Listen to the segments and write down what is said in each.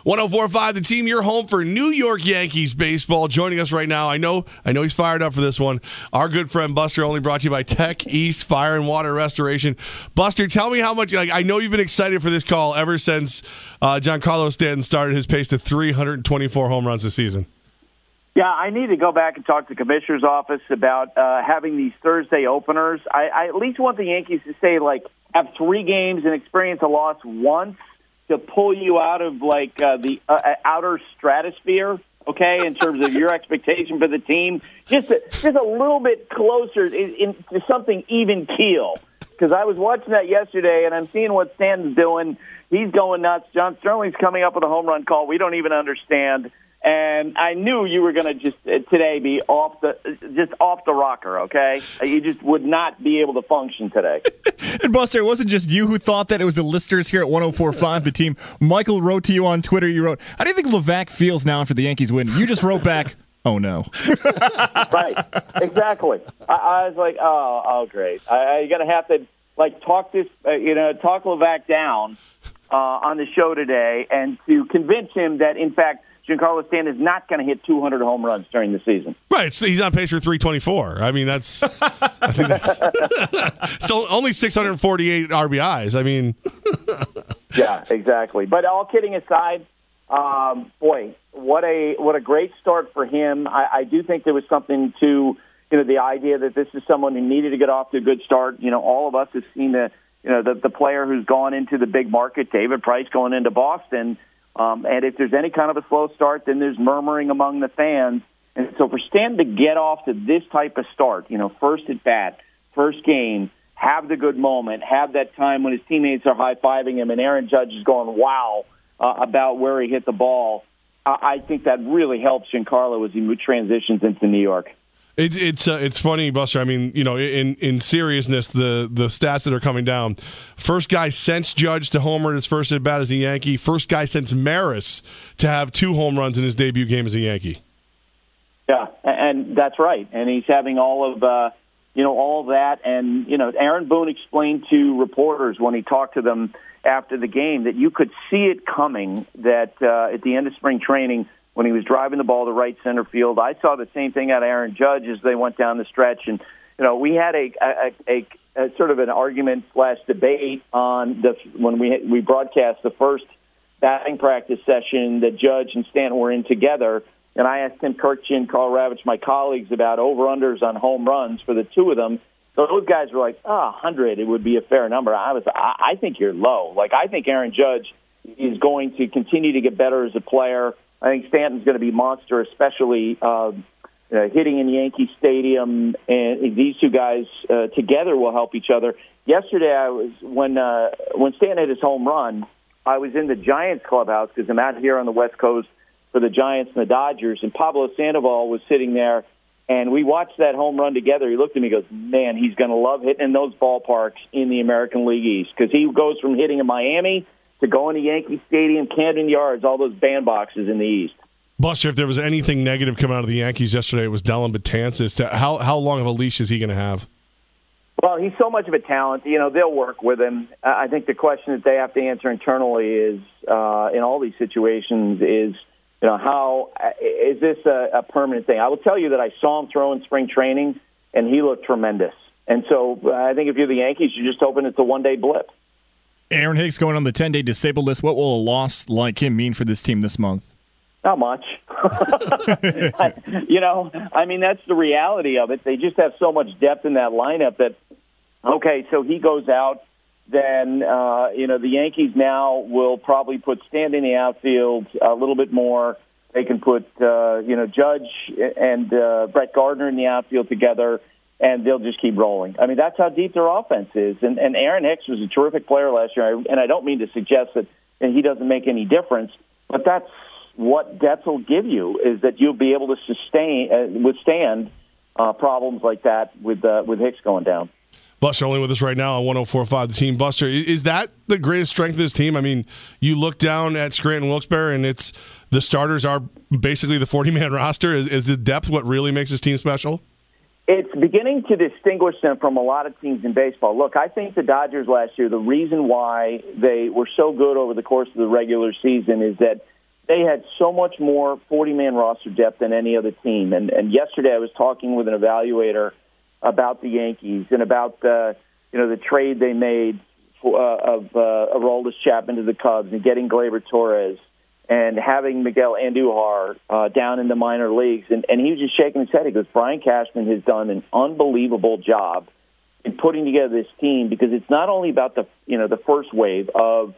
104.5 The Team, your home for New York Yankees baseball. Joining us right now, I know he's fired up for this one. Our good friend Buster, only brought to you by Tech East Fire and Water Restoration. Buster, tell me how much. I know you've been excited for this call ever since Giancarlo Stanton started his pace to 324 home runs this season. Yeah, I need to go back and talk to the commissioner's office about having these Thursday openers. I at least want the Yankees to say, have 3 games and experience a loss once to pull you out of, the outer stratosphere, okay, in terms of your expectation for the team. Just a little bit closer to something even keel. Because I was watching that yesterday, and I'm seeing what Stanton's doing. He's going nuts. John Sterling's coming up with a home run call we don't even understand. And I knew you were going to just today be off the rocker, okay? You just would not be able to function today. And Buster, it wasn't just you who thought that. It was the listeners here at 104.5 The Team. Michael wrote to you on Twitter. You wrote, how do you think Levack feels now after the Yankees win? You just wrote back, oh, no. Right, exactly. I was like, oh, great. You're going to have to, talk Levack down on the show today and to convince him that, in fact, Giancarlo Stanton is not going to hit 200 home runs during the season. Right, so he's on pace for 324. I mean, I think that's so only 648 RBIs. I mean, yeah, exactly. But all kidding aside, boy, what a great start for him. I do think there was something to the idea that this is someone who needed to get off to a good start. All of us have seen the player who's gone into the big market, David Price, going into Boston. And if there's any kind of a slow start, then there's murmuring among the fans. And so for Stanton to get off to this type of start, first at bat, first game, have the good moment, have that time when his teammates are high-fiving him and Aaron Judge is going, wow, about where he hit the ball, I think that really helps Giancarlo as he transitions into New York. It's funny, Buster. I mean, in seriousness, the stats that are coming down. First guy since Judge to homer in his first at bat as a Yankee. First guy since Maris to have 2 home runs in his debut game as a Yankee. Yeah, and that's right. And he's having all of that. And Aaron Boone explained to reporters when he talked to them after the game that you could see it coming. That at the end of spring training, when he was driving the ball to right center field, I saw the same thing out of Aaron Judge as they went down the stretch. And, we had a sort of an argument / debate on when we broadcast the first batting practice session that Judge and Stanton were in together. And I asked Tim Kirkchin and Carl Ravitch, my colleagues, about over-unders on home runs for the two of them. So those guys were like, 100, it would be a fair number. I think you're low. I think Aaron Judge is going to continue to get better as a player. I think Stanton's going to be monster, especially hitting in Yankee Stadium, and these two guys together will help each other. Yesterday, when Stanton hit his home run, I was in the Giants clubhouse because I'm out here on the West Coast for the Giants and the Dodgers, and Pablo Sandoval was sitting there, and we watched that home run together. He looked at me and goes, man, he's going to love hitting in those ballparks in the American League East because he goes from hitting in Miami to going to Yankee Stadium, Camden Yards, all those bandboxes in the East. Buster, if there was anything negative coming out of the Yankees yesterday, it was Dellin Betances. How long of a leash is he going to have? Well, he's so much of a talent. They'll work with him. I think the question that they have to answer internally is, in all these situations, is how is this a permanent thing? I will tell you that I saw him throw in spring training, and he looked tremendous. And so I think if you're the Yankees, you're just hoping it's a one-day blip. Aaron Hicks going on the 10-day disabled list. What will a loss like him mean for this team this month? Not much. I mean, that's the reality of it. They just have so much depth in that lineup that, okay, so he goes out, then, the Yankees now will probably put Stanton in the outfield a little bit more. They can put, Judge and Brett Gardner in the outfield together, and they'll just keep rolling. I mean, that's how deep their offense is. And Aaron Hicks was a terrific player last year, and I don't mean to suggest that he doesn't make any difference, but that's what depth will give you, is that you'll be able to withstand problems like that with Hicks going down. Buster only with us right now on 104.5 The Team. Buster, is that the greatest strength of this team? I mean, you look down at Scranton Wilkes-Barre, and it's the starters are basically the 40-man roster. Is the depth what really makes this team special? It's beginning to distinguish them from a lot of teams in baseball. Look, I think the Dodgers last year, the reason why they were so good over the course of the regular season is that they had so much more 40-man roster depth than any other team. And yesterday I was talking with an evaluator about the Yankees and about the trade they made of Aroldis Chapman to the Cubs and getting Gleyber Torres and having Miguel Andujar down in the minor leagues. And he was just shaking his head. He goes, Brian Cashman has done an unbelievable job in putting together this team, because it's not only about the first wave of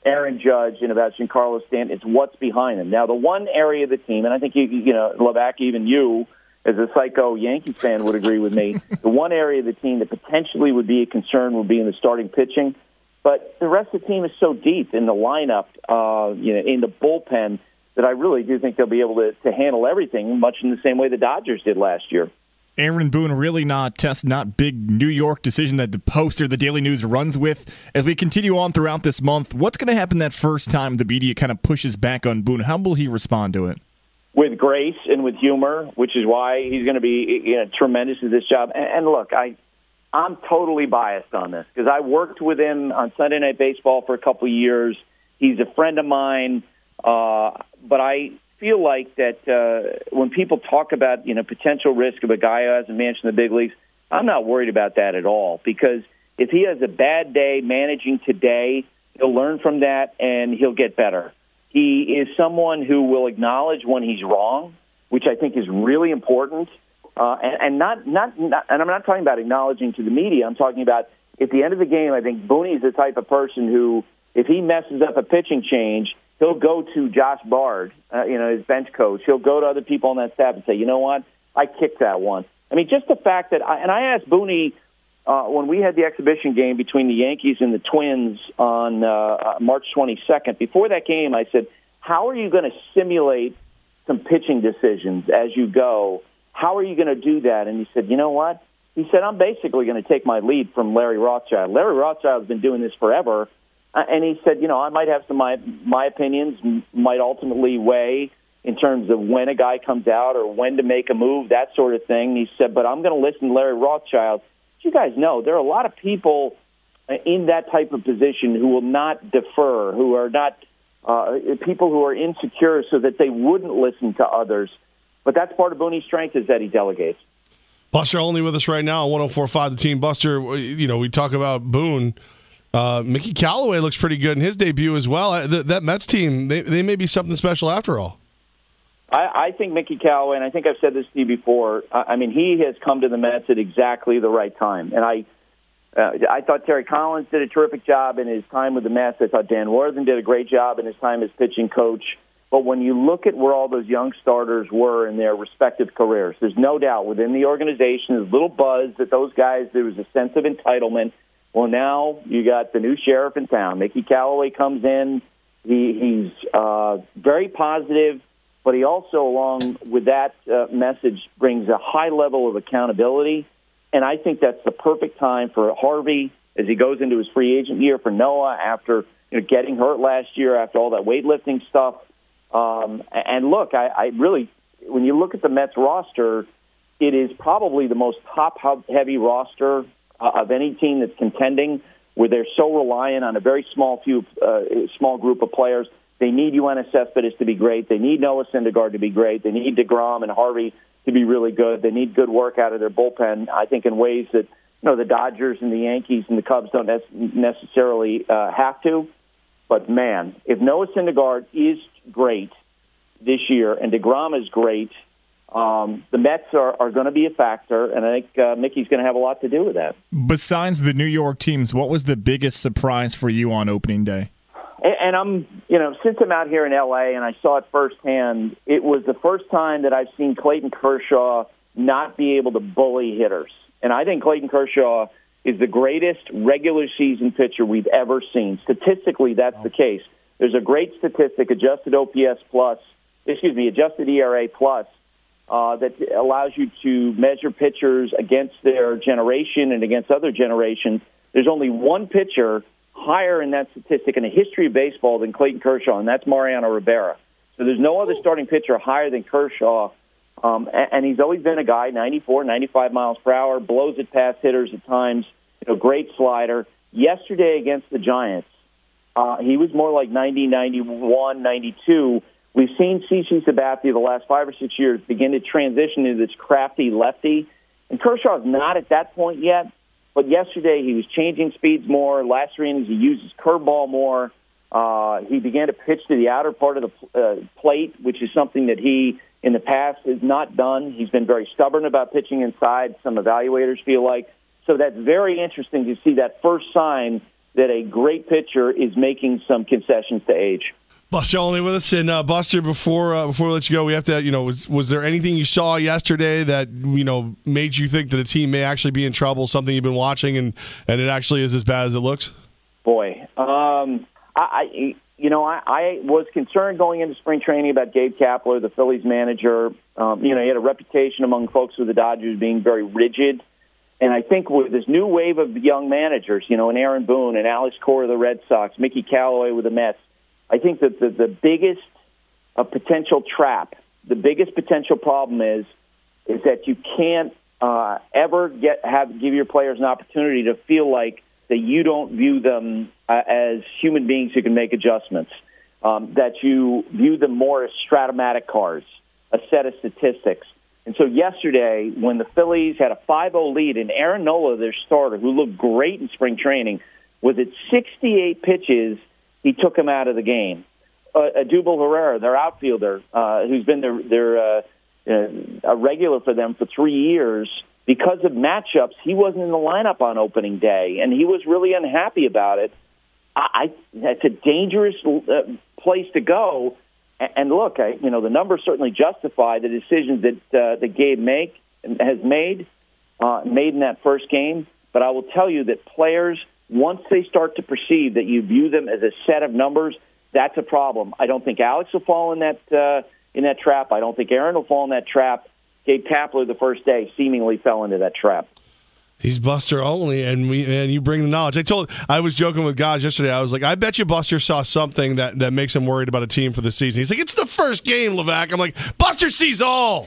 Aaron Judge and about Giancarlo Stanton, it's what's behind them. Now, the one area of the team, and I think Levack, even you, as a psycho Yankees fan, would agree with me, the one area of the team that potentially would be a concern would be in the starting pitching. But the rest of the team is so deep in the lineup, in the bullpen, that I really do think they'll be able to handle everything, much in the same way the Dodgers did last year. Aaron Boone really not big New York decision that the Post or the Daily News runs with. As we continue on throughout this month, what's going to happen that first time the media kind of pushes back on Boone? How will he respond to it? With grace and with humor, which is why he's going to be tremendous at this job. And look, I'm totally biased on this because I worked with him on Sunday Night Baseball for a couple of years. He's a friend of mine, but I feel like that when people talk about potential risk of a guy who hasn't managed in the big leagues, I'm not worried about that at all, because if he has a bad day managing today, he'll learn from that and he'll get better. He is someone who will acknowledge when he's wrong, which I think is really important. And I'm not talking about acknowledging to the media. I'm talking about at the end of the game, I think Booney's the type of person who, if he messes up a pitching change, he'll go to Josh Bard, his bench coach. He'll go to other people on that staff and say, you know what, I kicked that one. I mean, just the fact that I asked Booney when we had the exhibition game between the Yankees and the Twins on March 22nd. Before that game, I said, how are you going to simulate some pitching decisions as you go? How are you going to do that? And he said, you know what? He said, I'm basically going to take my lead from Larry Rothschild. Larry Rothschild's been doing this forever. And he said, I might have some my opinions might ultimately weigh in terms of when a guy comes out or when to make a move, that sort of thing. He said, but I'm going to listen to Larry Rothschild. As you guys know, there are a lot of people in that type of position who will not defer, who are not people who are insecure so that they wouldn't listen to others. But that's part of Booney's strength, is that he delegates. Buster Olney with us right now on 104.5 The Team. Buster, we talk about Boone. Mickey Callaway looks pretty good in his debut as well. That Mets team, they may be something special after all. I think Mickey Callaway, and I think I've said this to you before, he has come to the Mets at exactly the right time. And I thought Terry Collins did a terrific job in his time with the Mets. I thought Dan Worthen did a great job in his time as pitching coach. But when you look at where all those young starters were in their respective careers, there's no doubt within the organization, there's a little buzz that those guys, there was a sense of entitlement. Well, now you got the new sheriff in town. Mickey Callaway comes in. He's very positive, but he also, along with that message, brings a high level of accountability. And I think that's the perfect time for Harvey as he goes into his free agent year, for Noah after getting hurt last year, after all that weightlifting stuff. And look, I really, when you look at the Mets roster, it is probably the most top-heavy roster of any team that's contending, where they're so reliant on a very small group of players. They need Yoenis Cespedes to be great. They need Noah Syndergaard to be great. They need DeGrom and Harvey to be really good. They need good work out of their bullpen, I think, in ways that the Dodgers and the Yankees and the Cubs don't necessarily have to. But, man, if Noah Syndergaard is great this year and DeGrom is great, the Mets are going to be a factor, and I think Mickey's going to have a lot to do with that. Besides the New York teams, what was the biggest surprise for you on opening day? And I'm, since I'm out here in L.A. and I saw it firsthand, it was the first time that I've seen Clayton Kershaw not be able to bully hitters. And I think Clayton Kershaw is the greatest regular season pitcher we've ever seen. Statistically, that's the case. There's a great statistic, adjusted ERA plus, that allows you to measure pitchers against their generation and against other generations. There's only one pitcher higher in that statistic in the history of baseball than Clayton Kershaw, and that's Mariano Rivera. So there's no other starting pitcher higher than Kershaw, and he's always been a guy, 94, 95 miles per hour, blows it past hitters at times, great slider. Yesterday against the Giants, he was more like 90, 91, 92, We've seen CC Sabathia the last 5 or 6 years begin to transition into this crafty lefty. And Kershaw's not at that point yet, but yesterday he was changing speeds more. Last 3 innings he used his curveball more. He began to pitch to the outer part of the plate, which is something that he, in the past, has not done. He's been very stubborn about pitching inside, some evaluators feel like. So that's very interesting to see that first sign that a great pitcher is making some concessions to age. Buster Olney with us, and Buster, before we let you go, we have to, was there anything you saw yesterday that made you think that a team may actually be in trouble? Something you've been watching, and it actually is as bad as it looks? Boy, I was concerned going into spring training about Gabe Kapler, the Phillies manager. He had a reputation among folks with the Dodgers being very rigid. And I think with this new wave of young managers, and Aaron Boone and Alex Cora of the Red Sox, Mickey Callaway with the Mets, I think that the biggest potential trap, the biggest potential problem is that you can't ever give your players an opportunity to feel like that you don't view them as human beings who can make adjustments, that you view them more as stratomatic cards, a set of statistics. And so yesterday, when the Phillies had a 5-0 lead, and Aaron Nola, their starter, who looked great in spring training, was at 68 pitches, he took him out of the game. Adubel Herrera, their outfielder, who's been a regular for them for 3 years, because of matchups, he wasn't in the lineup on opening day, and he was really unhappy about it. That's a dangerous place to go. And look, the numbers certainly justify the decisions that Gabe has made in that first game. But I will tell you that players, once they start to perceive that you view them as a set of numbers, that's a problem. I don't think Alex will fall in that trap. I don't think Aaron will fall in that trap. Gabe Kapler the first day seemingly fell into that trap. He's Buster Olney, and you bring the knowledge. I was joking with Goz yesterday. I was like, I bet you Buster saw something that makes him worried about a team for the season. He's like, it's the first game, Levack. I'm like, Buster sees all.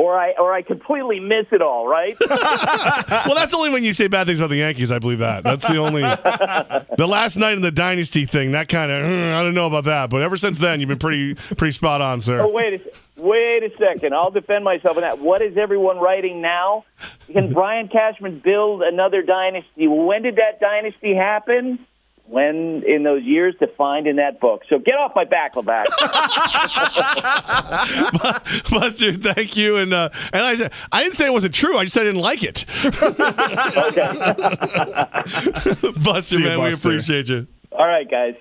or I completely miss it all, right? Well, that's only when you say bad things about the Yankees. I believe that. That's the only. The last night in the dynasty thing, that kind of I don't know about that, but ever since then, you've been pretty spot on, sir. Oh, wait a second. I'll defend myself on that. What is everyone writing now? Can Brian Cashman build another dynasty? When did that dynasty happen? When in those years defined in that book. So get off my back, Levack. Buster, thank you. And I said, I didn't say it wasn't true. I just said I didn't like it. Okay. Buster, man, we appreciate you. All right, guys.